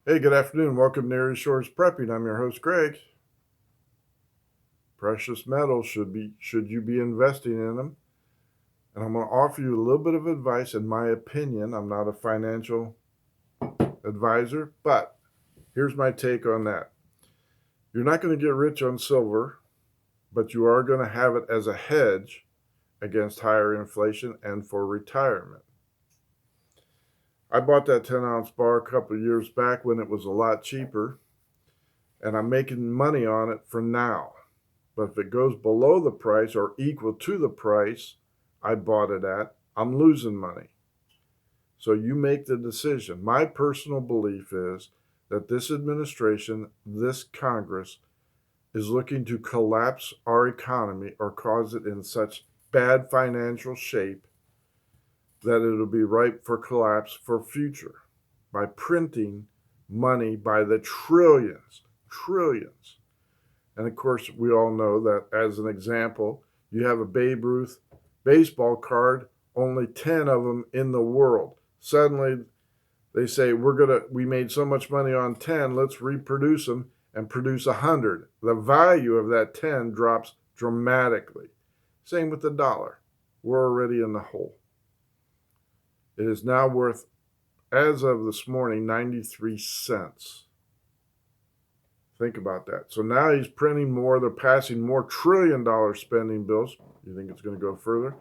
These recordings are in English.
Hey, good afternoon. Welcome to Area Shores Prepping. I'm your host, Greg. Precious metals should you be investing in them? And I'm going to offer you a little bit of advice in my opinion. I'm not a financial advisor, but here's my take on that. You're not going to get rich on silver, but you are going to have it as a hedge against higher inflation and for retirement. I bought that 10-ounce bar a couple of years back when it was a lot cheaper, and I'm making money on it for now. But if it goes below the price or equal to the price I bought it at, I'm losing money. So you make the decision. My personal belief is that this administration, this Congress, is looking to collapse our economy or cause it in such bad financial shape that it'll be ripe for collapse for future by printing money by the trillions. And of course, we all know that as an example, you have a Babe Ruth baseball card, only 10 of them in the world. Suddenly, they say, we made so much money on 10, let's reproduce them and produce 100. The value of that 10 drops dramatically. Same with the dollar. We're already in the hole. It is now worth, as of this morning, 93 cents. Think about that. So now he's printing more. They're passing more trillion-dollar spending bills. You think it's going to go further?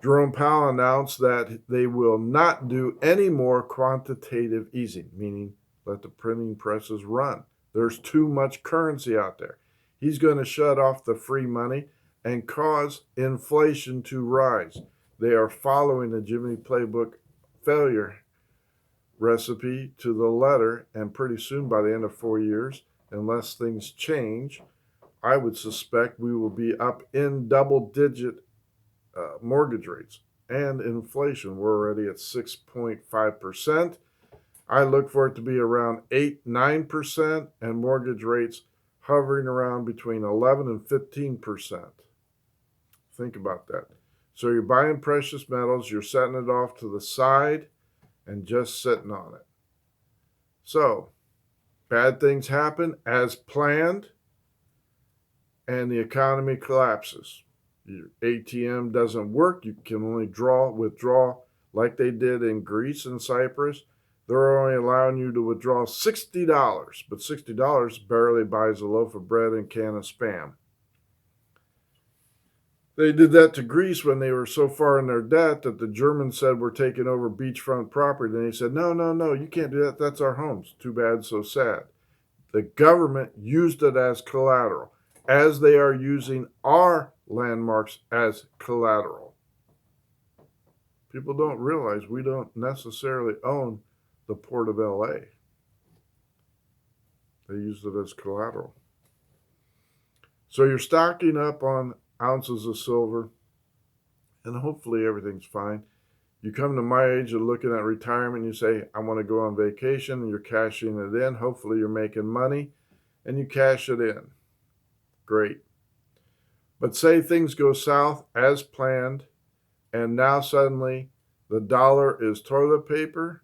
Jerome Powell announced that they will not do any more quantitative easing, meaning let the printing presses run. There's too much currency out there. He's going to shut off the free money and cause inflation to rise. They are following the Jimmy Playbook failure recipe to the letter, and pretty soon, by the end of 4 years, unless things change, I would suspect we will be up in double-digit mortgage rates and inflation. We're already at 6.5%. I look for it to be around 8-9%, and mortgage rates hovering around between 11 and 15%. Think about that. So you're buying precious metals, you're setting it off to the side and just sitting on it. So bad things happen as planned, and the economy collapses. Your ATM doesn't work. You can only withdraw like they did in Greece and Cyprus. They're only allowing you to withdraw $60, but $60 barely buys a loaf of bread and a can of Spam. They did that to Greece when they were so far in their debt that the Germans said we're taking over beachfront property. And they said, no, you can't do that. That's our homes. Too bad, so sad. The government used it as collateral, as they are using our landmarks as collateral. People don't realize we don't necessarily own the Port of LA. They used it as collateral. So you're stocking up on ounces of silver, and hopefully everything's fine. You come to my age of looking at retirement, and you say, I want to go on vacation, and you're cashing it in. Hopefully you're making money, and you cash it in. Great. But say things go south as planned, and now suddenly the dollar is toilet paper,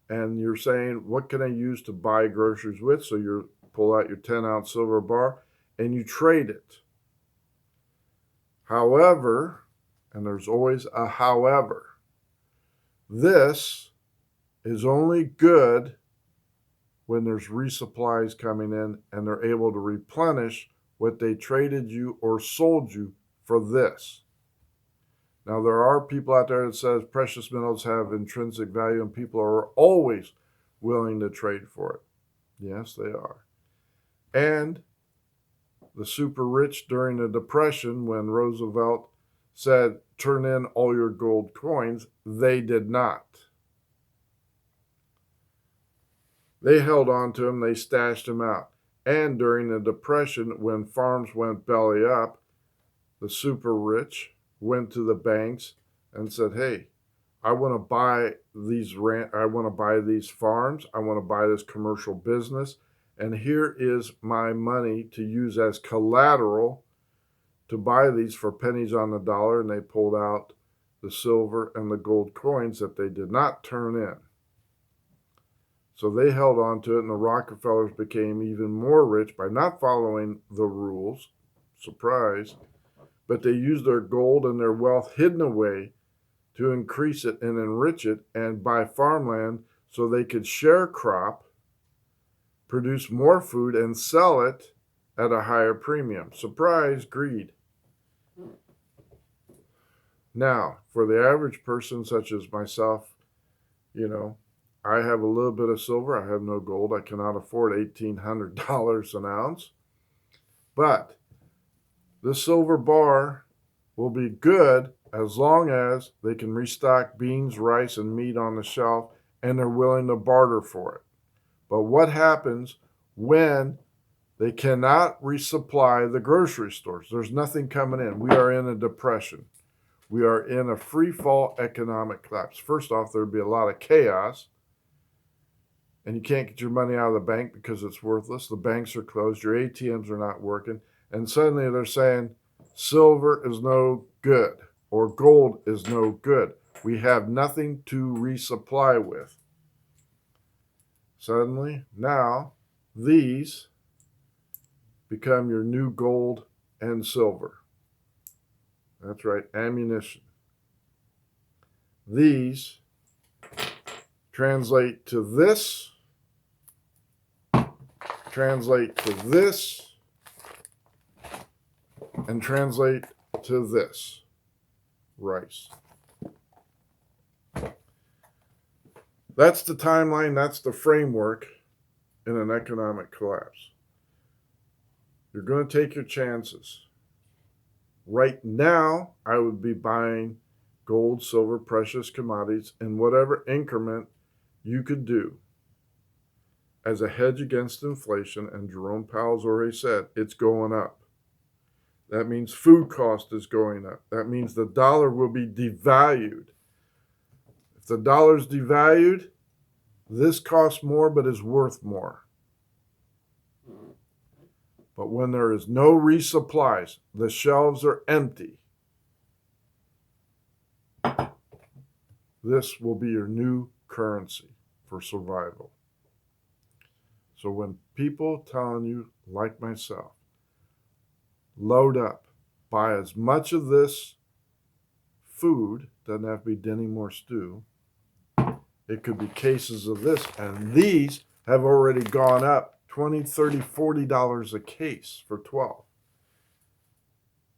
and you're saying, what can I use to buy groceries with? So you pull out your 10-ounce silver bar, and you trade it. However, and there's always a however, this is only good when there's resupplies coming in and they're able to replenish what they traded you or sold you for this. Now, there are people out there that says precious metals have intrinsic value and people are always willing to trade for it. Yes, they are. And the super rich during the Depression, when Roosevelt said, turn in all your gold coins, they did not. They held on to them, they stashed them out. And during the Depression, when farms went belly up, the super rich went to the banks and said, hey, I want to buy these farms, I want to buy this commercial business, and here is my money to use as collateral to buy these for pennies on the dollar. And they pulled out the silver and the gold coins that they did not turn in. So they held on to it, and the Rockefellers became even more rich by not following the rules. Surprise. But they used their gold and their wealth hidden away to increase it and enrich it and buy farmland so they could share crop, produce more food, and sell it at a higher premium. Surprise, greed. Now, for the average person such as myself, I have a little bit of silver. I have no gold. I cannot afford $1,800 an ounce. But the silver bar will be good as long as they can restock beans, rice, and meat on the shelf, and they're willing to barter for it. But what happens when they cannot resupply the grocery stores? There's nothing coming in. We are in a depression. We are in a free fall economic collapse. First off, there'd be a lot of chaos, and you can't get your money out of the bank because it's worthless. The banks are closed. Your ATMs are not working. And suddenly they're saying silver is no good or gold is no good. We have nothing to resupply with. Suddenly, now, these become your new gold and silver. That's right, ammunition. These translate to this, translate to this, and translate to this. Rice. That's the timeline, that's the framework in an economic collapse. You're going to take your chances. Right now, I would be buying gold, silver, precious commodities in whatever increment you could do as a hedge against inflation. And Jerome Powell's already said it's going up. That means food cost is going up. That means the dollar will be devalued. If the dollar's devalued, this costs more but is worth more. But when there is no resupplies, the shelves are empty, this will be your new currency for survival. So when people telling you, like myself, load up, buy as much of this food, doesn't have to be Denny Moore stew, it could be cases of this, and these have already gone up $20, $30, $40 a case for 12.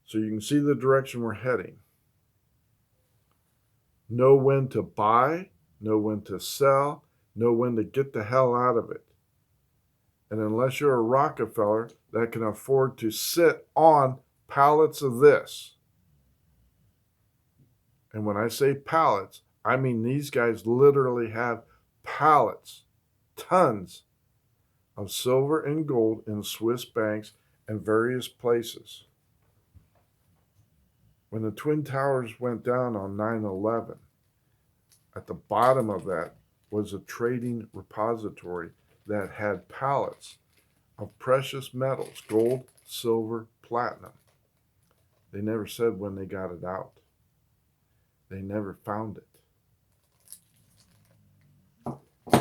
So you can see the direction we're heading. Know when to buy, know when to sell, know when to get the hell out of it. And unless you're a Rockefeller that can afford to sit on pallets of this, and when I say pallets, I mean these guys literally have pallets, tons of silver and gold in Swiss banks and various places. When the Twin Towers went down on 9/11, at the bottom of that was a trading repository that had pallets of precious metals, gold, silver, platinum. They never said when they got it out. They never found it.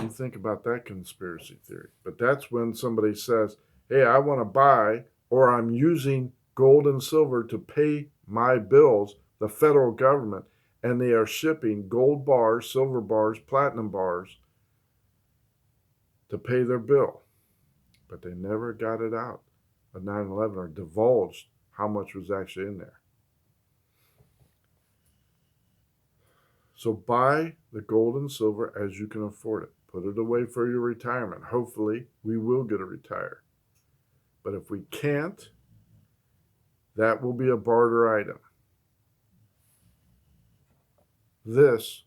You think about that conspiracy theory. But that's when somebody says, hey, I want to buy, or I'm using gold and silver to pay my bills, the federal government, and they are shipping gold bars, silver bars, platinum bars to pay their bill. But they never got it out of 9/11 or divulged how much was actually in there. So buy the gold and silver as you can afford it. Put it away for your retirement. Hopefully, we will get to retire. But if we can't, that will be a barter item. This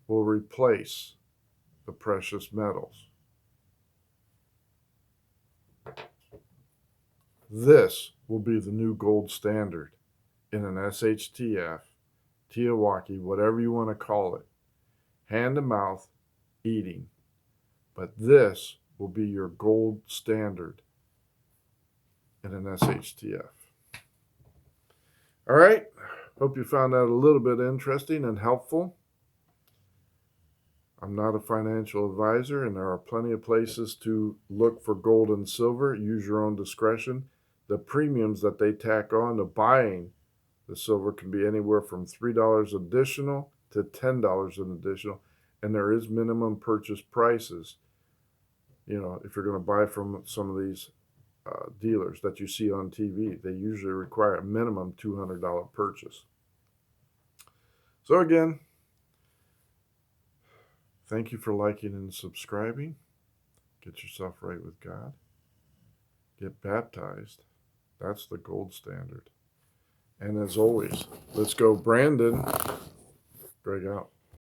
will replace the precious metals. This will be the new gold standard in an SHTF, Tiawaki, whatever you want to call it. Hand to mouth, eating. But this will be your gold standard in an SHTF. All right. Hope you found that a little bit interesting and helpful. I'm not a financial advisor, and there are plenty of places to look for gold and silver. Use your own discretion. The premiums that they tack on to buying the silver can be anywhere from $3 additional to $10 an additional, and there is minimum purchase prices. You know, if you're going to buy from some of these dealers that you see on TV, they usually require a minimum $200 purchase. So again, thank you for liking and subscribing. Get yourself right with God. Get baptized. That's the gold standard. And as always, let's go, Brandon. Greg out.